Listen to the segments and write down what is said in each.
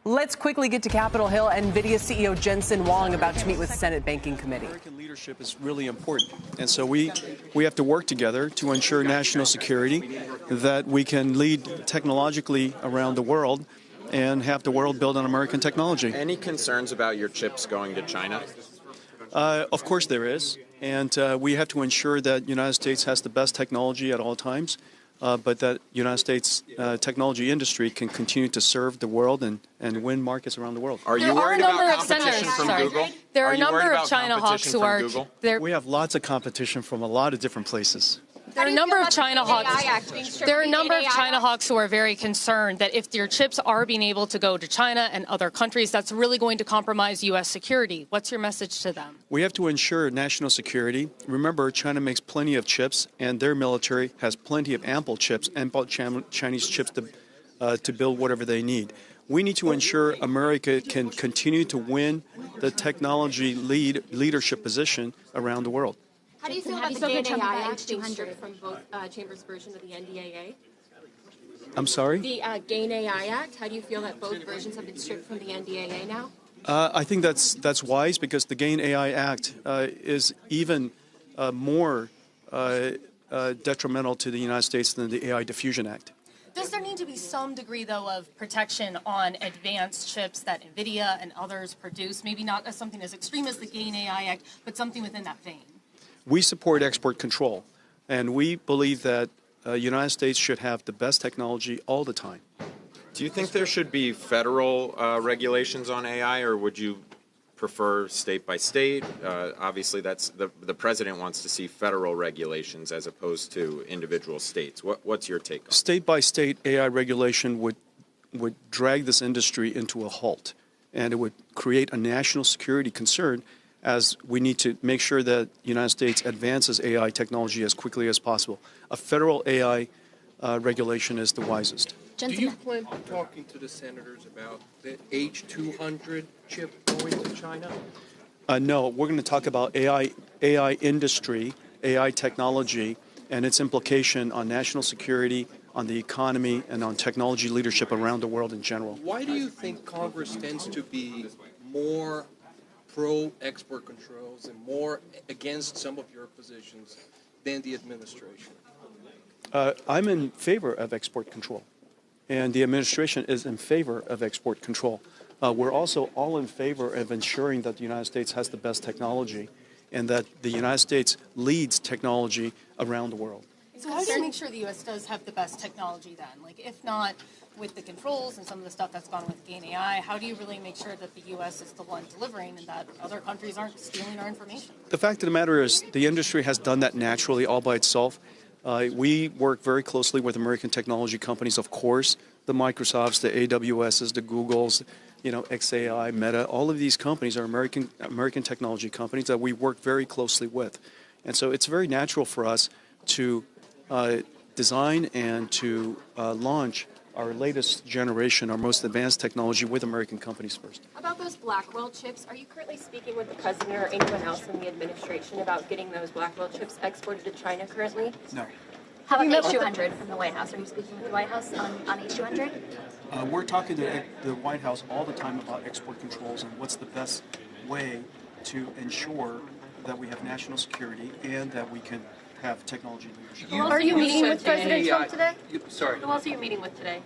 Let's quickly get to Capitol Hill. Nvidia CEO Jensen Huang about to meet with Senate Banking Committee. American leadership is really important. And so we have to work together to ensure national security, that we can lead technologically around the world and have the world build on American technology. Any concerns about your chips going to China? Of course there is. And we have to ensure that the United States has the best technology at all times. But that United States technology industry can continue to serve the world and win markets around the world. Are you worried about competition from Google? There are a number of China hawks who are. We have lots of competition from a lot of different places. There are a number of China hawks. There are a number of China hawks who are very concerned that if your chips are being able to go to China and other countries, that's really going to compromise U.S. security. What's your message to them? We have to ensure national security. Remember, China makes plenty of chips, and their military has plenty of ample chips and Chinese chips to build whatever they need. We need to ensure America can continue to win the technology leadership position around the world. How do you feel about the GAIN AI Act being stripped from both chambers' version of the NDAA? I'm sorry? The GAIN AI Act, how do you feel that both versions have been stripped from the NDAA now? I think that's wise, because the GAIN AI Act is even more detrimental to the United States than the AI Diffusion Act. Does there need to be some degree, though, of protection on advanced chips that Nvidia and others produce? Maybe not as something as extreme as the GAIN AI Act, but something within that vein? We support export control, and we believe that the United States should have the best technology all the time. Do you think there should be federal regulations on AI, or would you prefer state by state? Obviously, that's the president wants to see federal regulations as opposed to individual states. What's your take on it? State by state AI regulation would drag this industry into a halt, and it would create a national security concern, as we need to make sure that the United States advances AI technology as quickly as possible. A federal AI regulation is the wisest. Do you plan on talking to the senators about the H200 chip going to China? No, we're going to talk about AI industry, AI technology, and its implication on national security, on the economy, and on technology leadership around the world in general. Why do you think Congress tends to be more pro-export controls and more against some of your positions than the administration? I'm in favor of export control, and the administration is in favor of export control. We're also all in favor of ensuring that the United States has the best technology and that the United States leads technology around the world. So how do you make sure the U.S. does have the best technology then? Like, if not with the controls and some of the stuff that's gone with GAIN AI, how do you really make sure that the U.S. is the one delivering and that other countries aren't stealing our information? The fact of the matter is the industry has done that naturally all by itself. We work very closely with American technology companies, of course, the Microsofts, the AWSs, the Googles, XAI, Meta. All of these companies are American technology companies that we work very closely with. And so it's very natural for us to design and to launch our latest generation, our most advanced technology with American companies first. About those Blackwell chips, are you currently speaking with the president or anyone else in the administration about getting those Blackwell chips exported to China currently? No. How about H200 from the White House? Are you speaking with the White House on H200? We're talking to the White House all the time about export controls and what's the best way to ensure that we have national security and that we can have technology leadership. Are you meeting with President Trump today? Sorry. Who else are you meeting with today?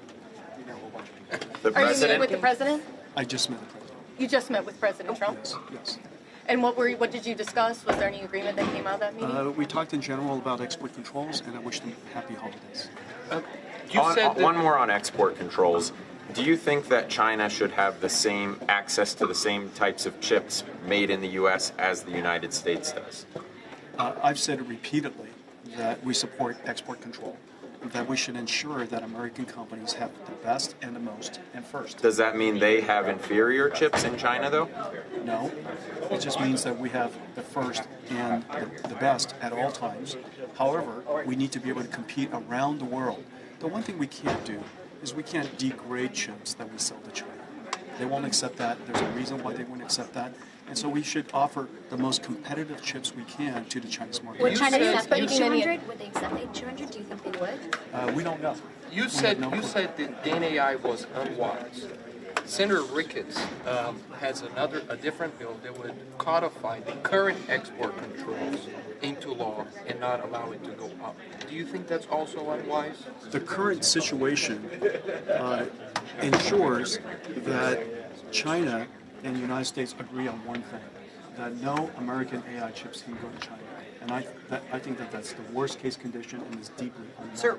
The Are you meeting with the president? I just met the president. You just met with President Trump? Yes. And what did you discuss? Was there any agreement that came out of that meeting? We talked in general about export controls, and I wish them happy holidays. One more on export controls. Do you think that China should have the same access to the same types of chips made in the U.S. as the United States does? I've said it repeatedly that we support export control, that we should ensure that American companies have the best and the most and first. Does that mean they have inferior chips in China, though? No. It just means that we have the first and the best at all times. However, we need to be able to compete around the world. The one thing we can't do is we can't degrade chips that we sell to China. They won't accept that. There's a reason why they won't accept that. And so we should offer the most competitive chips we can to the Chinese market. Would China accept H200? Would they accept H200? Do you think they would? We don't know. You said that GAIN AI was unwise. Senator Wilkins has a different bill that would codify the current export controls into law and not allow it to go up. Do you think that's also unwise? The current situation ensures that China and the United States agree on one thing, that no American AI chips can go to China. And I think that that's the worst case condition and is deeply unwise. Sir,